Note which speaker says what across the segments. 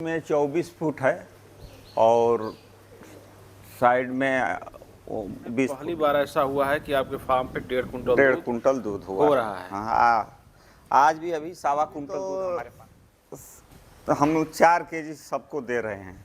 Speaker 1: में 24 फुट है और साइड में 20
Speaker 2: पहली बार ऐसा हुआ है कि आपके फार्म पे 1.5
Speaker 1: कुंटल दूध हुआ
Speaker 2: हो रहा है।
Speaker 1: हाँ, आज भी अभी 1.25 कुंटल दूध हमारे पास। तो हम लोग 4 केजी सबको दे रहे हैं।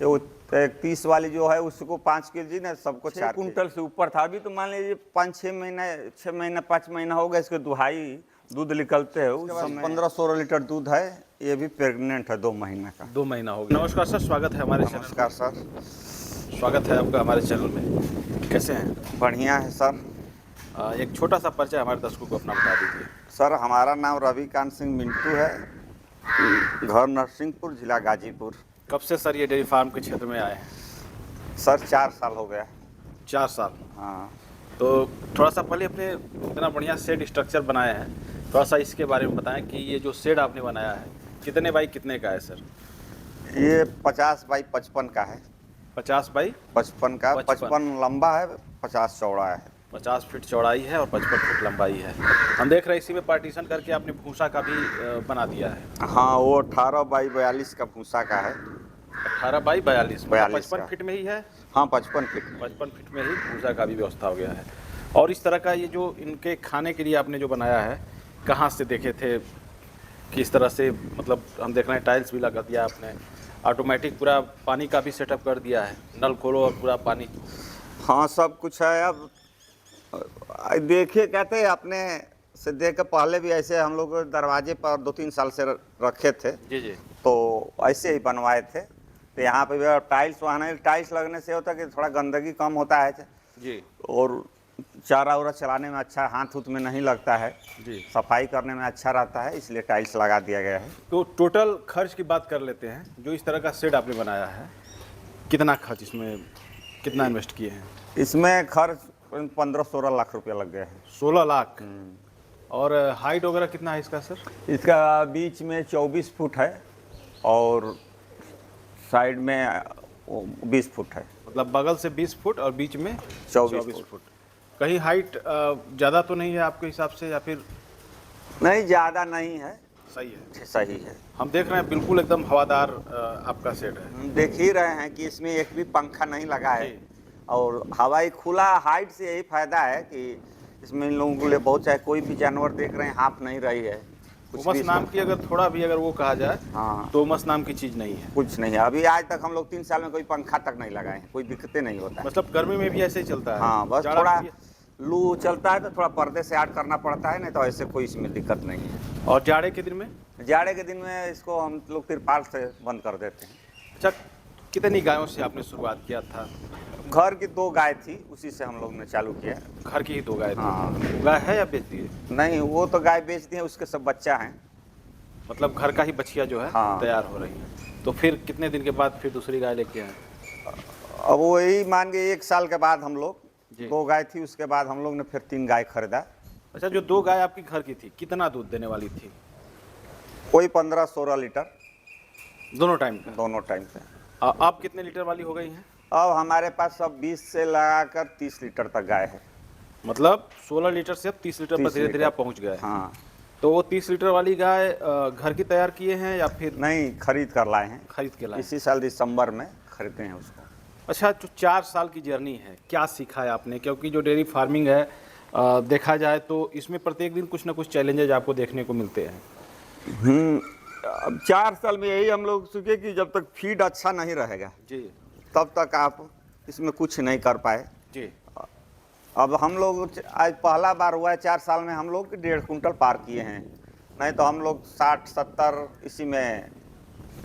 Speaker 1: वो 30 वाली जो है उसको 5 केजी ना, सबको 4 कुंटल से ऊपर था। अभी तो मान लीजिए 5-6 महीने 6 महीना 5 महीना हो गया इसके दुहाई दूध निकलते हैं। उस समय 15-16 लीटर दूध है। ये भी प्रेग्नेंट है 2 महीने का।
Speaker 2: 2 महीना हो गया। नमस्कार सर, स्वागत है हमारे चैनल
Speaker 1: नमस्कार सर,
Speaker 2: में। स्वागत है आपका हमारे चैनल में। कैसे हैं?
Speaker 1: बढ़िया है सर।
Speaker 2: एक छोटा सा परिचय हमारे दर्शकों को अपना बता दीजिए।
Speaker 1: सर हमारा नाम रविकांत सिंह मिंटू है, घर नरसिंहपुर, जिला गाजीपुर।
Speaker 2: कब से सर ये डेयरी फार्म के क्षेत्र में आए हैं?
Speaker 1: सर 4 साल हो गया।
Speaker 2: 4 साल।
Speaker 1: हाँ,
Speaker 2: तो थोड़ा सा पहले अपने इतना बढ़िया शेड स्ट्रक्चर बनाए हैं, थोड़ा सा इसके बारे में बताएं कि ये जो शेड आपने बनाया है कितने बाई कितने का है सर?
Speaker 1: ये 50 बाई 55 का है।
Speaker 2: 50 बाई
Speaker 1: 55 का, 55 लंबा है, 50 चौड़ा है।
Speaker 2: 50 फीट चौड़ाई है और 55 फीट लंबाई है। हम देख रहे हैं इसी में पार्टीशन करके आपने भूसा का भी बना दिया है।
Speaker 1: हाँ, वो 18 बाई 42 का भूसा का है।
Speaker 2: 18 बाई 42 55
Speaker 1: का।
Speaker 2: फीट में ही है।
Speaker 1: हाँ, 55 फीट।
Speaker 2: 55 फीट में ही भूसा का भी व्यवस्था हो गया है। और इस तरह का ये जो इनके खाने के लिए आपने जो बनाया है, कहाँ से देखे थे, किस तरह से, मतलब हम देख रहे हैं टाइल्स भी लगा दिया आपने, ऑटोमेटिक पूरा पानी का भी सेटअप कर दिया है, नल खोलो और पूरा पानी।
Speaker 1: हाँ, सब कुछ है। अब देखिए, कहते हैं अपने से देख के पहले भी ऐसे हम लोग दरवाजे पर 2-3 साल से रखे थे।
Speaker 2: जी जी।
Speaker 1: तो ऐसे ही बनवाए थे। तो यहाँ पे भी टाइल्स वहाँ टाइल्स लगने से होता है कि थोड़ा गंदगी कम होता है
Speaker 2: जी।
Speaker 1: और चारा उरा चलाने में अच्छा, हाथ उथ में नहीं लगता है
Speaker 2: जी।
Speaker 1: सफाई करने में अच्छा रहता है, इसलिए टाइल्स लगा दिया गया है।
Speaker 2: तो टोटल खर्च की बात कर लेते हैं। जो इस तरह का शेड आपने बनाया है, कितना खर्च इसमें, कितना इन्वेस्ट किए हैं?
Speaker 1: इसमें खर्च 15-16 लाख रुपया लग गया है।
Speaker 2: 16 लाख। और हाइट वगैरह कितना है इसका सर?
Speaker 1: इसका बीच में 24 फुट है और साइड में 20 फुट है।
Speaker 2: मतलब बगल से 20 फुट और बीच में
Speaker 1: 24
Speaker 2: फुट। कहीं हाइट ज़्यादा तो नहीं है आपके हिसाब से, या फिर?
Speaker 1: नहीं, ज़्यादा नहीं है,
Speaker 2: सही है।
Speaker 1: सही है।
Speaker 2: हम देख रहे हैं बिल्कुल एकदम हवादार आपका सेट है।
Speaker 1: हम देख ही रहे हैं कि इसमें एक भी पंखा नहीं लगा है और हवाई खुला। हाइट से यही फायदा है कि इसमें इन लोगों के लिए बहुत, चाहे कोई भी जानवर देख रहे हैं, हाँफ नहीं रही है।
Speaker 2: टोमस नाम की अगर थोड़ा भी अगर वो कहा जाए,
Speaker 1: हाँ,
Speaker 2: टोमस नाम की चीज़ नहीं है।
Speaker 1: कुछ नहीं है। अभी आज तक हम लोग 3 साल में कोई पंखा तक नहीं लगाए हैं, कोई दिक्कतें नहीं होता है।
Speaker 2: मतलब गर्मी में भी ऐसे ही चलता है?
Speaker 1: हाँ, बस
Speaker 2: जाड़ा
Speaker 1: थोड़ा
Speaker 2: में
Speaker 1: लू चलता है तो थोड़ा पर्दे से ऐड करना पड़ता है, नहीं तो ऐसे कोई इसमें दिक्कत नहीं है।
Speaker 2: और जाड़े के दिन में?
Speaker 1: जाड़े के दिन में इसको हम लोग तिरपाल से बंद कर देते हैं।
Speaker 2: अच्छा, कितनी गायों से आपने शुरुआत किया था?
Speaker 1: घर की 2 गाय थी, उसी से हम लोग ने चालू किया।
Speaker 2: घर की ही 2 गाय थी।
Speaker 1: हाँ।
Speaker 2: गाय है या बेच दिए?
Speaker 1: नहीं, वो तो गाय बेच दी है, उसके सब बच्चा हैं।
Speaker 2: मतलब घर का ही बछिया जो है
Speaker 1: हाँ।
Speaker 2: तैयार हो रही है। तो फिर कितने दिन के बाद फिर दूसरी गाय लेके आए?
Speaker 1: अब वही मान के 1 साल के बाद हम लोग,
Speaker 2: जी।
Speaker 1: 2 गाय थी, उसके बाद हम लोग ने फिर 3 गाय खरीदा।
Speaker 2: अच्छा, जो 2 गाय आपकी घर की थी, कितना दूध देने वाली थी?
Speaker 1: कोई 15-16 लीटर
Speaker 2: दोनों टाइम का?
Speaker 1: दोनों टाइम पे।
Speaker 2: आप कितने लीटर वाली हो गई हैं?
Speaker 1: अब हमारे पास सब 20 से लगाकर 30 लीटर तक गाय है।
Speaker 2: मतलब 16 लीटर से अब 30 लीटर पर
Speaker 1: 30
Speaker 2: धीरे धीरे
Speaker 1: लीटर।
Speaker 2: आप पहुंच गए।
Speaker 1: हाँ।
Speaker 2: तो वो 30 लीटर वाली गाय घर की तैयार किए हैं या फिर?
Speaker 1: नहीं, खरीद कर लाए हैं।
Speaker 2: खरीद के लाए?
Speaker 1: इसी साल दिसंबर में खरीदे हैं उसको।
Speaker 2: अच्छा, जो 4 साल की जर्नी है, क्या सीखा है आपने? क्योंकि जो डेयरी फार्मिंग है, देखा जाए तो इसमें प्रत्येक दिन कुछ ना कुछ चैलेंजेज आपको देखने को मिलते हैं।
Speaker 1: अब 4 साल में यही हम लोग सीखे कि जब तक फीड अच्छा नहीं रहेगा
Speaker 2: जी।
Speaker 1: तब तक आप इसमें कुछ नहीं कर पाए।
Speaker 2: जी।
Speaker 1: अब हम लोग आज पहला बार हुआ है 4 साल में हम लोग 1.5 कुंटल पार किए हैं, नहीं तो हम लोग 60-70 इसी में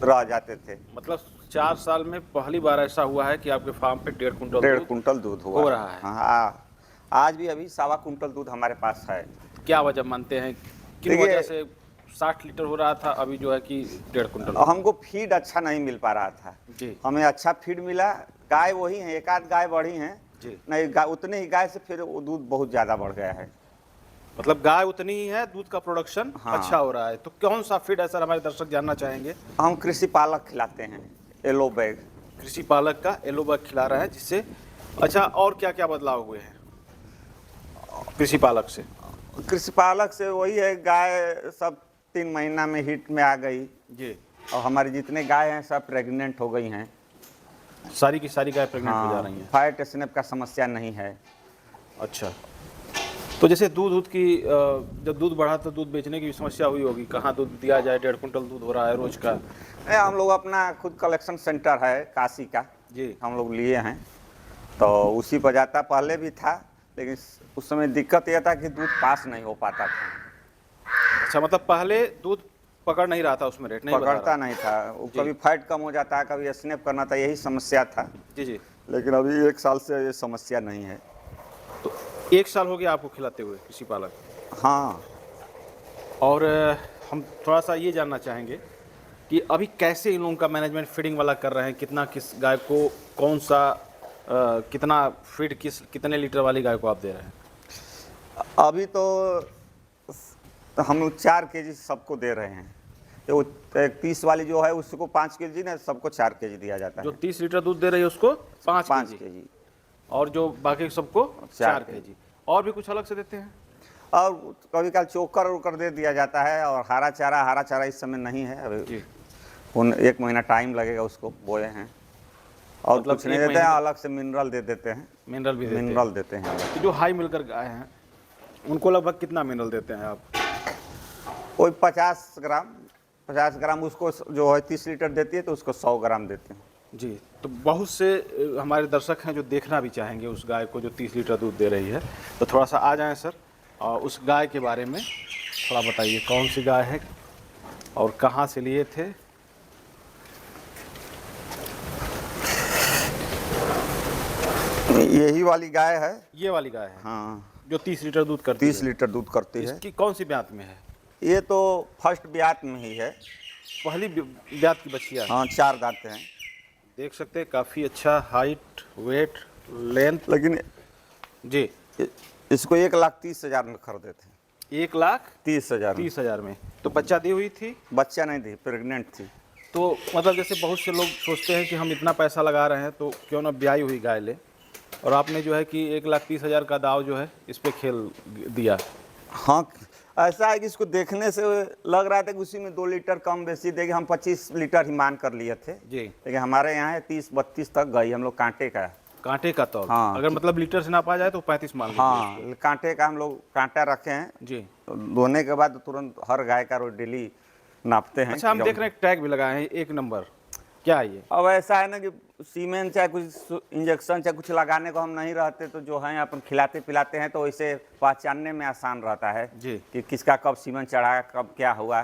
Speaker 1: रह जाते थे।
Speaker 2: मतलब 4 साल में पहली बार ऐसा हुआ है कि आपके फार्म पे
Speaker 1: 1.5 कुंटल दूध
Speaker 2: हो रहा है।
Speaker 1: हाँ, आज भी अभी 1.25 कुंटल दूध हमारे पास है।
Speaker 2: क्या वजह मानते हैं, किन वजह से 60 लीटर हो रहा था, अभी जो है कि 1.5 कुंटल?
Speaker 1: हमको फीड अच्छा नहीं मिल पा रहा था
Speaker 2: जी।
Speaker 1: हमें अच्छा फीड मिला। गाय वही है, 1 आध गाय बढ़ी हैं
Speaker 2: जी।
Speaker 1: नहीं, उतने ही गाय से फिर वो दूध बहुत ज़्यादा बढ़ गया है।
Speaker 2: मतलब गाय उतनी ही है, दूध का प्रोडक्शन
Speaker 1: हाँ।
Speaker 2: अच्छा हो रहा है। तो कौन सा फीड है सर, हमारे दर्शक जानना चाहेंगे।
Speaker 1: हम कृषि पालक खिलाते हैं, येलो बैग।
Speaker 2: कृषि पालक का येलो बैग खिला रहा है, जिससे अच्छा, और क्या क्या बदलाव हुए हैं कृषि पालक से?
Speaker 1: कृषि पालक से वही है, गाय सब 3 महीना में हीट में आ गई।
Speaker 2: जी।
Speaker 1: और हमारे जितने गाय हैं सब प्रेग्नेंट हो गई हैं।
Speaker 2: सारी की सारी गाय प्रेग्नेंट हो जा रही हैं।
Speaker 1: फैट स्नैप का समस्या नहीं है।
Speaker 2: अच्छा, तो जैसे दूध की जब दूध बढ़ा तो दूध बेचने की भी समस्या हुई होगी, कहाँ दूध दिया जाए, 1.5 कुंटल दूध हो रहा है रोज का।
Speaker 1: हम लोग अपना खुद कलेक्शन सेंटर है काशी का
Speaker 2: जी,
Speaker 1: हम लोग लिए हैं, तो उसी पर जाता। पहले भी था, लेकिन उस समय दिक्कत यह था कि दूध पास नहीं हो पाता था।
Speaker 2: अच्छा, मतलब पहले दूध पकड़ नहीं रहा था, उसमें रेट नहीं बता
Speaker 1: पकड़ता
Speaker 2: रहा।
Speaker 1: नहीं था, वो
Speaker 2: जी।
Speaker 1: कभी फैट कम हो जाता है, कभी स्नैप करना था, यही समस्या था।
Speaker 2: जी जी।
Speaker 1: लेकिन अभी 1 साल से ये समस्या नहीं है।
Speaker 2: तो 1 साल हो गया आपको खिलाते हुए कृषि पालक।
Speaker 1: हाँ,
Speaker 2: और हम थोड़ा सा ये जानना चाहेंगे कि अभी कैसे इन लोगों का मैनेजमेंट फीडिंग वाला कर रहे हैं, कितना किस गाय को कौन सा कितना फीड कितने लीटर वाली गाय को आप दे रहे हैं।
Speaker 1: अभी तो हम लोग 4 केजी सबको दे रहे हैं। वो 30 वाली जो है उसको 5 केजी ना, सबको 4 केजी दिया जाता
Speaker 2: जो
Speaker 1: है।
Speaker 2: 30 लीटर दूध दे रही है उसको 5
Speaker 1: 5
Speaker 2: केजी,
Speaker 1: केजी
Speaker 2: और जो बाकी सबको 4
Speaker 1: 4
Speaker 2: केजी। और भी कुछ अलग से देते हैं?
Speaker 1: और कभी कभी चोकर उकर दे दिया जाता है। और हरा चारा इस समय नहीं है अभी।
Speaker 2: जी,
Speaker 1: 1 महीना टाइम लगेगा, उसको बोए हैं। और
Speaker 2: मतलब
Speaker 1: कुछ नहीं
Speaker 2: 1
Speaker 1: देते हैं,
Speaker 2: महीने
Speaker 1: अलग से मिनरल दे देते हैं।
Speaker 2: मिनरल भी देते हैं।
Speaker 1: मिनरल देते हैं।
Speaker 2: तो जो हाई मिलकर गाय हैं उनको लगभग कितना मिनरल देते हैं आप?
Speaker 1: कोई 50 ग्राम उसको जो है 30 लीटर देती है, तो उसको 100 ग्राम देते हैं।
Speaker 2: जी, तो बहुत से हमारे दर्शक हैं जो देखना भी चाहेंगे उस गाय को जो 30 लीटर दूध दे रही है, तो थोड़ा सा आ जाएं सर, और उस गाय के बारे में थोड़ा बताइए, कौन सी गाय है और कहाँ से लिए थे?
Speaker 1: यही वाली गाय है।
Speaker 2: ये वाली गाय है
Speaker 1: हाँ,
Speaker 2: जो 30 लीटर दूध करती
Speaker 1: 30
Speaker 2: है।
Speaker 1: लीटर दूध करती है।
Speaker 2: इसकी कौन सी ब्यात में है?
Speaker 1: ये तो फर्स्ट ब्यात में ही है।
Speaker 2: पहली ब्यात की बछिया है।
Speaker 1: हाँ, 4 दांत हैं।
Speaker 2: देख सकते हैं काफ़ी अच्छा हाइट, वेट, लेंथ।
Speaker 1: लेकिन
Speaker 2: जी,
Speaker 1: इसको 1,30,000 में खरीदे थे।
Speaker 2: 1,30,000
Speaker 1: 30,000
Speaker 2: में। तो बच्चा दी हुई थी?
Speaker 1: बच्चा नहीं थी, प्रेग्नेंट थी।
Speaker 2: तो मतलब जैसे बहुत से लोग सोचते हैं कि हम इतना पैसा लगा रहे हैं तो क्यों ना ब्याई हुई गाय ले, और आपने जो है कि 1,30,000 का दाव जो है इस पे खेल दिया।
Speaker 1: हाँ, ऐसा है कि इसको देखने से लग रहा था कि उसी में 2 लीटर कम बेसी देगी। हम 25 लीटर ही मान कर लिए थे,
Speaker 2: जी,
Speaker 1: लेकिन हमारे यहाँ है 30-32 तक गई। हम लोग कांटे का।
Speaker 2: कांटे का तौल।
Speaker 1: हाँ।
Speaker 2: अगर मतलब लीटर से नापा जाए तो 35 मान लीजिए।
Speaker 1: हाँ, कांटे का हम लोग कांटा रखे हैं।
Speaker 2: जी।
Speaker 1: तो धोने के बाद तुरंत हर गाय का रोज डेली नापते हैं।
Speaker 2: अच्छा, हम देख रहे हैं टैग भी लगाए हैं 1 नंबर, क्या है ये?
Speaker 1: अब ऐसा है ना कि सीमेंट चाहे कुछ इंजेक्शन चाहे कुछ लगाने को हम नहीं रहते, तो जो है अपन खिलाते पिलाते हैं, तो इसे पहचानने में आसान रहता है
Speaker 2: जी।
Speaker 1: कि किसका कब सीमेंट चढ़ाया, कब क्या हुआ।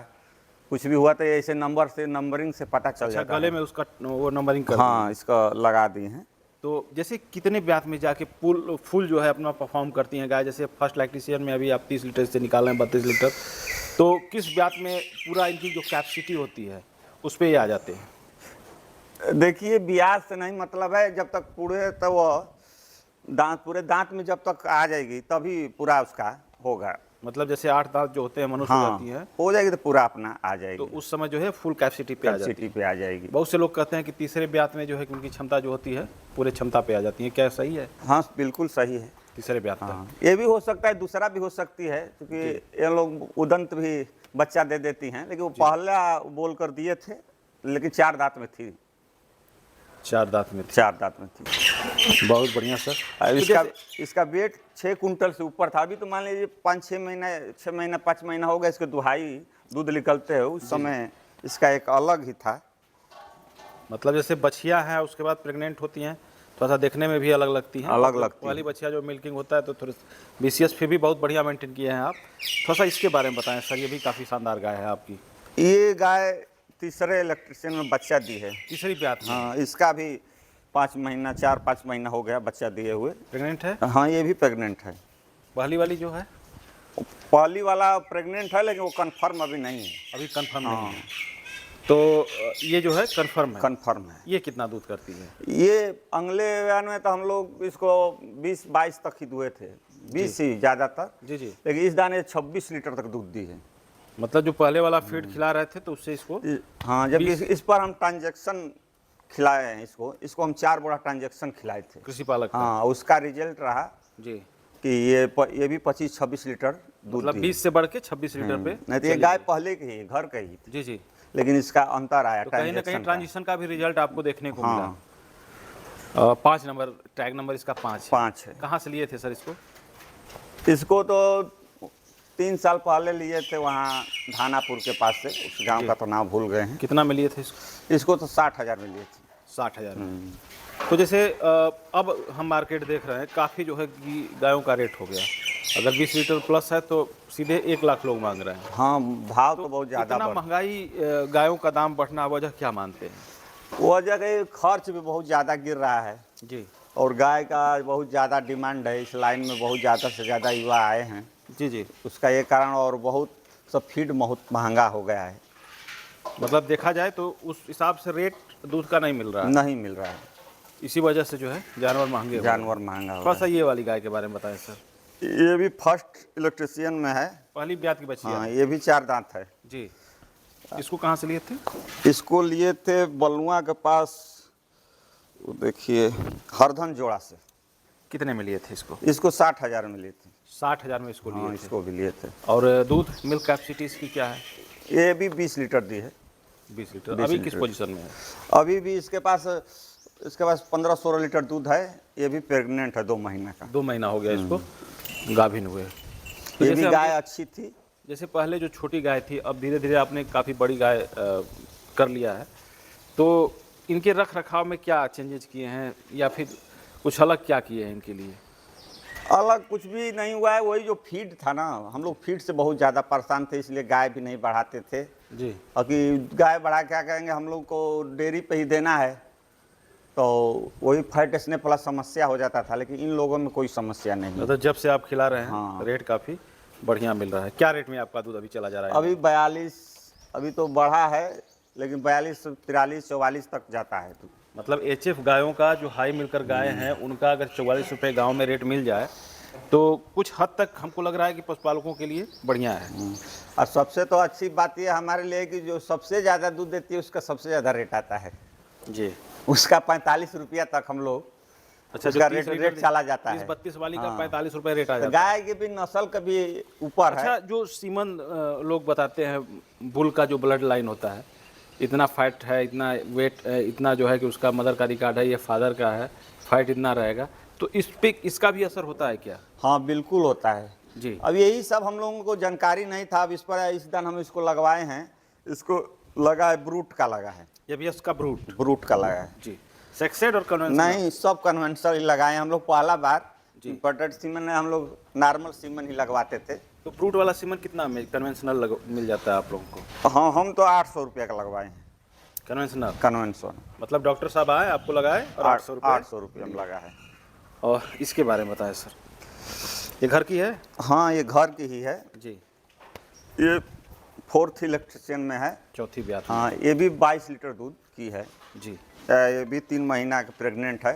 Speaker 1: कुछ भी हुआ तो ऐसे नंबरिंग से पता चल
Speaker 2: अच्छा,
Speaker 1: जाता
Speaker 2: गले
Speaker 1: है।
Speaker 2: में उसका वो नंबरिंग कर
Speaker 1: हाँ, इसका लगा दिए हैं।
Speaker 2: तो जैसे कितने ब्यात में जाके फुल जो है अपना परफॉर्म करती हैं गाय? जैसे फर्स्ट लैक्टेशन में अभी आप 30 लीटर से निकाल रहे हैं 32 लीटर, तो किस ब्यात में पूरा इनकी जो कैपेसिटी होती है उस पर ये आ जाते हैं?
Speaker 1: देखिए, ब्याज से नहीं मतलब है, जब तक पूरे तो वो पूरे दांत में जब तक आ जाएगी तभी पूरा उसका होगा।
Speaker 2: मतलब जैसे 8 दांत जो होते हैं मनुष्य हो
Speaker 1: हाँ,
Speaker 2: जाती है,
Speaker 1: हो जाएगी तो पूरा अपना आ
Speaker 2: तो
Speaker 1: जाएगी,
Speaker 2: उस समय जो है फुल कैपेसिटी पे आ जाती है।
Speaker 1: कैपेसिटी पे आ जाएगी।
Speaker 2: बहुत से लोग कहते हैं कि तीसरे ब्यात में जो है कि उनकी क्षमता जो होती है पूरे क्षमता पे आ जाती है, क्या सही है?
Speaker 1: हाँ, बिल्कुल सही है।
Speaker 2: तीसरे ब्यात तक।
Speaker 1: हाँ, ये भी हो सकता है, दूसरा भी हो सकती है, क्योंकि ये लोग उदंत भी बच्चा दे देती हैं। लेकिन वो पहला बोल कर दिए थे, लेकिन 4 दांत में थी।
Speaker 2: 4 दांत में थी।
Speaker 1: 4 दांत में थी।
Speaker 2: बहुत बढ़िया सर।
Speaker 1: अब
Speaker 2: तो
Speaker 1: इसका वेट 6 कुंटल से ऊपर था। अभी तो मान लीजिए 5 महीना 5 महीना हो गया इसके दुहाई दूध निकलते हैं। उस समय इसका एक अलग ही था।
Speaker 2: मतलब जैसे बछिया है उसके बाद प्रेग्नेंट होती हैं, थोड़ा सा देखने में भी अलग लगती हैं।
Speaker 1: अलग लगती
Speaker 2: वाली बछिया जो मिल्किंग होता है तो थोड़ी बीसीएस फिर भी बहुत बढ़िया मेंटेन किए हैं आप। थोड़ा सा इसके बारे में बताएं सर, ये भी काफ़ी शानदार गाय है आपकी।
Speaker 1: ये गाय तीसरे इलेक्ट्रिशियन में बच्चा दी है।
Speaker 2: तीसरी ब्यात में?
Speaker 1: हाँ, इसका भी 4-5 महीना हो गया बच्चा दिए हुए।
Speaker 2: प्रेग्नेंट है?
Speaker 1: हाँ, ये भी प्रेग्नेंट है।
Speaker 2: पहली वाली जो है?
Speaker 1: पहली वाला प्रेग्नेंट है, लेकिन वो कंफर्म अभी नहीं है।
Speaker 2: अभी कंफर्म नहीं है। तो ये जो है कंफर्म है?
Speaker 1: कंफर्म है।
Speaker 2: ये कितना दूध करती है?
Speaker 1: ये अगले बयान में तो हम लोग इसको 20-22 तक ही दुए थे, 20 ही ज़्यादातर।
Speaker 2: जी जी।
Speaker 1: लेकिन इस दाने 26 लीटर तक दूध दी है।
Speaker 2: मतलब जो पहले वाला फीड खिला रहे थे तो उससे इसको
Speaker 1: हाँ, जब इस पर हम ट्रांजेक्शन खिलाए हैं, इसको हम 4 बोरा ट्रांजेक्शन खिलाए थे
Speaker 2: कृषि पालक का।
Speaker 1: हाँ, उसका रिजल्ट रहा
Speaker 2: जी
Speaker 1: कि ये भी 25-26 लीटर दूध
Speaker 2: मतलब
Speaker 1: दी।
Speaker 2: 20 से बढ़ के 26 लीटर पे
Speaker 1: नहीं तो ये गाय पहले की ही घर का ही थी।
Speaker 2: जी जी।
Speaker 1: लेकिन इसका अंतर आया
Speaker 2: तो कहीं ना कहीं
Speaker 1: ट्रांजैक्शन का।
Speaker 2: ट्रांजिशन का भी रिजल्ट आपको देखने को
Speaker 1: हाँ।
Speaker 2: मिला। 5 नंबर टैग नंबर इसका 5 है।
Speaker 1: 5 है।
Speaker 2: कहाँ से लिए थे सर इसको?
Speaker 1: इसको तो 3 साल पहले लिए थे वहाँ धानापुर के पास से, उस गांव का तो नाम भूल गए हैं।
Speaker 2: कितना में लिए थे इसको?
Speaker 1: इसको तो 60,000 में लिए थे।
Speaker 2: 60,000 में। तो जैसे अब हम मार्केट देख रहे हैं, काफ़ी जो है कि गायों का रेट हो गया। अगर 20 लीटर प्लस है तो सीधे 1 लाख लोग मांग रहे हैं।
Speaker 1: हाँ, भाव तो बहुत ज़्यादा
Speaker 2: इतना
Speaker 1: बढ़।
Speaker 2: महंगाई, गायों का दाम बढ़ना वजह क्या मानते हैं?
Speaker 1: वजह के खर्च भी बहुत ज़्यादा गिर रहा है
Speaker 2: जी
Speaker 1: और गाय का बहुत ज़्यादा डिमांड है। इस लाइन में बहुत ज़्यादा से ज़्यादा युवा आए हैं,
Speaker 2: जी जी।
Speaker 1: उसका ये कारण, और बहुत सब फीड बहुत महंगा हो गया है।
Speaker 2: मतलब देखा जाए तो उस हिसाब से रेट दूध का नहीं मिल रहा है,
Speaker 1: नहीं मिल रहा है,
Speaker 2: इसी वजह से जो है जानवर महंगे हो रहे हैं।
Speaker 1: जानवर महंगा हो
Speaker 2: थोड़ा
Speaker 1: रहा
Speaker 2: सा ये वाली गाय के बारे में बताएं सर।
Speaker 1: है। ये भी फर्स्ट इलेक्ट्रिशियन में है।
Speaker 2: पहली ब्यात की बच्ची
Speaker 1: हाँ,
Speaker 2: है
Speaker 1: ये भी 4 दांत है।
Speaker 2: जी। इसको कहाँ से लिए थे?
Speaker 1: इसको लिए थे बलुआ के पास, वो देखिए हरधन जोड़ा से।
Speaker 2: कितने में लिए थे इसको?
Speaker 1: इसको 60,000 में लिए थे।
Speaker 2: 60,000 में इसको लिए
Speaker 1: हाँ,
Speaker 2: थे।
Speaker 1: इसको भी लिए थे।
Speaker 2: और दूध मिल्क कैपेसिटी इसकी क्या है?
Speaker 1: ये भी 20 लीटर दी है।
Speaker 2: 20 लीटर।
Speaker 1: 20
Speaker 2: अभी किस
Speaker 1: लीटर।
Speaker 2: पोजीशन में है?
Speaker 1: अभी भी इसके पास 15-16 लीटर दूध है। ये भी प्रेग्नेंट है, 2 महीने का।
Speaker 2: 2 महीना हो गया इसको गाभिन हुए। तो
Speaker 1: ये
Speaker 2: जैसे
Speaker 1: भी
Speaker 2: हम
Speaker 1: गाय अच्छी थी।
Speaker 2: जैसे पहले जो छोटी गाय थी, अब धीरे धीरे आपने काफ़ी बड़ी गाय कर लिया है, तो इनके रख रखाव में क्या चेंजेस किए हैं या फिर कुछ अलग क्या किए हैं इनके लिए?
Speaker 1: अलग कुछ भी नहीं हुआ है, वही जो फीड था ना, हम लोग फीड से बहुत ज़्यादा परेशान थे, इसलिए गाय भी नहीं बढ़ाते थे।
Speaker 2: जी।
Speaker 1: और कि गाय बढ़ा क्या करेंगे, हम लोग को डेयरी पे ही देना है, तो वही फैट स्नेप प्लस समस्या हो जाता था। लेकिन इन लोगों में कोई समस्या नहीं है।
Speaker 2: मतलब जब से आप खिला रहे हैं,
Speaker 1: हाँ।
Speaker 2: रेट काफ़ी बढ़िया मिल रहा है। क्या रेट में आपका दूध अभी चला जा रहा है?
Speaker 1: अभी 42, अभी तो बढ़ा है, लेकिन 42, 43, 44 तक जाता है दूध।
Speaker 2: मतलब एचएफ गायों का जो हाई मिलकर गाय हैं, उनका अगर 44 रुपये गाँव में रेट मिल जाए तो कुछ हद तक हमको लग रहा है कि पशुपालकों के लिए बढ़िया है।
Speaker 1: और सबसे तो अच्छी बात यह हमारे लिए कि जो सबसे ज़्यादा दूध देती है उसका सबसे ज़्यादा रेट आता है
Speaker 2: जी।
Speaker 1: उसका 45 रुपया तक हम लोग,
Speaker 2: अच्छा,
Speaker 1: उसका
Speaker 2: जो 30
Speaker 1: रेट चला जाता है।
Speaker 2: 32 वाली का
Speaker 1: हाँ।
Speaker 2: 45 रुपये रेट आ
Speaker 1: तो
Speaker 2: जाता है।
Speaker 1: गाय की भी नस्ल का भी ऊपर है।
Speaker 2: अच्छा, जो सीमन लोग बताते हैं, बुल का जो ब्लड लाइन होता है, इतना फैट है, इतना वेट, इतना जो है कि उसका मदर का रिकॉर्ड है, ये फादर का है, फैट इतना रहेगा, तो इस पे इसका भी असर होता है क्या?
Speaker 1: हाँ, बिल्कुल होता है
Speaker 2: जी।
Speaker 1: अब यही सब हम लोगों को जानकारी नहीं था। अब इस पर इस दिन हम इसको लगवाए हैं। इसको लगा है ब्रूट का लगा है,
Speaker 2: ये भी इसका
Speaker 1: ब्रूट का लगा है।
Speaker 2: जी। सेक्सेड और कन्वेंशनल?
Speaker 1: नहीं, सब कन्वेंशनल ही लगाए हम लोग। पहला बार
Speaker 2: जी।
Speaker 1: इंपोर्टेड सीमन है, हम लोग नॉर्मल सीमन ही लगवाते थे।
Speaker 2: तो ब्रूट वाला सीमन कितना में कन्वेंशनल मिल जाता है आप लोगों को?
Speaker 1: हाँ, हम तो 800 रुपया का लगवाए हैं
Speaker 2: कन्वेंशनल
Speaker 1: कन्वेंशन।
Speaker 2: मतलब डॉक्टर साहब आए, आपको लगाए और 800 रुपये।
Speaker 1: 800 रुपया में लगा है।
Speaker 2: और इसके बारे में बताएं सर। ये घर की है?
Speaker 1: हाँ, ये घर की ही है।
Speaker 2: जी।
Speaker 1: ये 4th इलेक्ट्रिशियन में है।
Speaker 2: चौथी ब्यात में।
Speaker 1: हाँ, ये भी 22 लीटर दूध की है।
Speaker 2: जी।
Speaker 1: ये भी 3 महीना का प्रेग्नेंट है।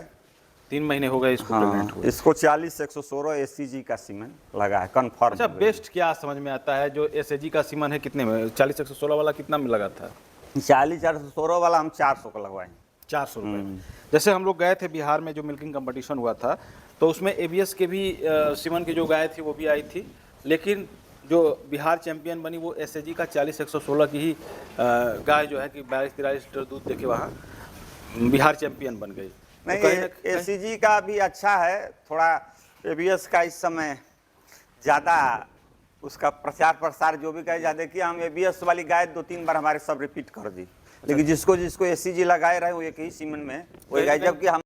Speaker 2: 3 महीने हो गए इसको प्रेग्नेंट हुए।
Speaker 1: इसको 40-116 एससीजी का सीमेन लगा है, कंफर्म।
Speaker 2: अच्छा, बेस्ट क्या समझ में आता है? जो एसएजी का सीमन है कितने में? 40-116 वाला कितना में लगा था?
Speaker 1: 40-116 वाला हम 400 का लगवाए।
Speaker 2: 400 रुपये। जैसे हम लोग गए थे बिहार में, जो मिल्किंग कंपटीशन हुआ था, तो उसमें एबीएस के भी सीमन की जो गाय थी वो भी आई थी, लेकिन जो बिहार चैंपियन बनी वो एसएजी का 40-116 की ही गाय जो है कि 42-43 लीटर दूध देके वहाँ बिहार चैंपियन बन गई।
Speaker 1: नहीं,
Speaker 2: तो कहीं ना कहीं
Speaker 1: एससीजी का भी अच्छा है। थोड़ा एबीएस का इस समय ज़्यादा उसका प्रचार प्रसार जो भी कहे ज़्यादा कि हम एबीएस वाली गाय 2-3 बार हमारे सब रिपीट कर दी। लेकिन जिसको एससीजी लगाए रहे वो एक ही सीमन में वही गाय, जबकि हम